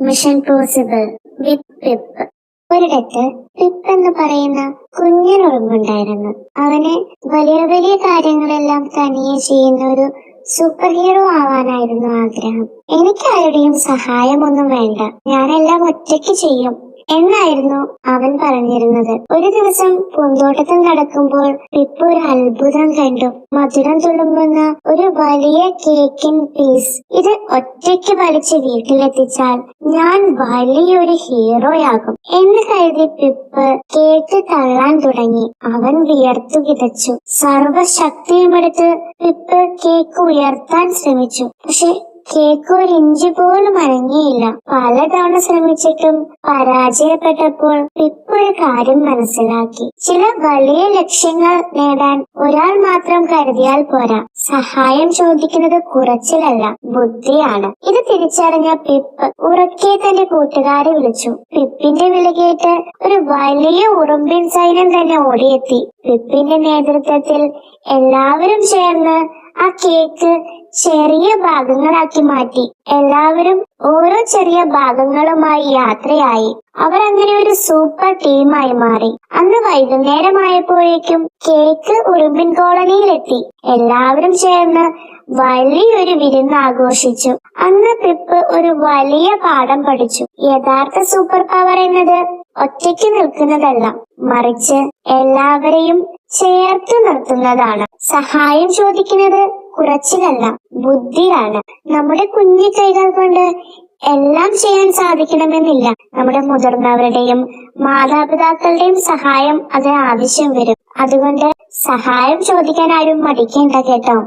Mission possible വിത്ത് pip. ഒരിടത്ത് pip എന്ന് പറയുന്ന കുഞ്ഞനുറുമ്പുണ്ടായിരുന്നു. അവന് വലിയ വലിയ കാര്യങ്ങളെല്ലാം തനിയെ ചെയ്യുന്ന ഒരു സൂപ്പർ ഹീറോ ആവാനായിരുന്നു ആഗ്രഹം. എനിക്ക് ആരുടെയും സഹായമൊന്നും വേണ്ട, ഞാനെല്ലാം ഒറ്റയ്ക്ക് ചെയ്യും എന്നായിരുന്നു അവൻ പറഞ്ഞിരുന്നത്. ഒരു ദിവസം പൂന്തോട്ടത്തിൽ നടക്കുമ്പോൾ പിപ്പ് ഒരു അത്ഭുതം കണ്ടു. മധുരം തുളുമ്പുന്ന ഒരു വലിയ കേക്കിൻ പീസ്. ഇത് ഒറ്റയ്ക്ക് വലിച്ച് വീട്ടിലെത്തിച്ചാൽ ഞാൻ വലിയൊരു ഹീറോയാകും എന്ന് കരുതി പിപ്പ് കേക്ക് തള്ളാൻ തുടങ്ങി. അവൻ വിയർത്തു കിതച്ചു. സർവശക്തിയുമെടുത്ത് പിപ്പ് കേക്ക് ഉയർത്താൻ ശ്രമിച്ചു. പക്ഷെ കേക്ക് ഒരു ഇഞ്ച് പോലും അനങ്ങിയില്ല. പലതവണ ശ്രമിച്ചിട്ടും പരാജയപ്പെട്ടപ്പോൾ പിപ്പ് ഒരു കാര്യം മനസ്സിലാക്കി. ചില വലിയ ലക്ഷ്യങ്ങൾ നേടാൻ ഒരാൾ മാത്രം കരുതിയാൽ പോരാ, സഹായം ചോദിക്കുന്നത് കുറച്ചിലല്ല, ബുദ്ധിയാണ്. ഇത് തിരിച്ചറിഞ്ഞ പിപ്പ് ഉറക്കെ തന്റെ കൂട്ടുകാരെ വിളിച്ചു. പിപ്പിന്റെ വിളി കേട്ട് ഒരു വലിയ ഉറുമ്പിൻ സൈന്യം തന്നെ ഓടിയെത്തി. പിപ്പിന്റെ നേതൃത്വത്തിൽ എല്ലാവരും ചേർന്ന് ആ കേക്ക് ചെറിയ ഭാഗങ്ങളാക്കി മാറ്റി. എല്ലാവരും ഓരോ ചെറിയ ഭാഗങ്ങളുമായി യാത്രയായി. അവർ അങ്ങനെ ഒരു സൂപ്പർ ടീമായി മാറി. അന്ന് വൈകുന്നേരമായപ്പോഴേക്കും കേക്ക് ഉറുമ്പിൻ കോളനിയിലെത്തി. എല്ലാവരും ചേർന്ന് വലിയൊരു വിരുന്ന് ആഘോഷിച്ചു. അന്ന് പിപ്പ് ഒരു വലിയ പാഠം പഠിച്ചു. യഥാർത്ഥ സൂപ്പർ പവർ എന്നത് ഒറ്റയ്ക്ക് നിൽക്കുന്നതല്ല, മറിച്ച് എല്ലാവരെയും ചേർത്ത് നിർത്തുന്നതാണ്. സഹായം ചോദിക്കുന്നത് കുറച്ചിലല്ല, ബുദ്ധിയാണ്. നമ്മുടെ കുഞ്ഞു കൈകൾ കൊണ്ട് എല്ലാം ചെയ്യാൻ സാധിക്കണമെന്നില്ല. നമ്മുടെ മുതിർന്നവരുടെയും മാതാപിതാക്കളുടെയും സഹായം അതിന് ആവശ്യം വരും. അതുകൊണ്ട് സഹായം ചോദിക്കാൻ ആരും മടിക്കേണ്ട കേട്ടോ.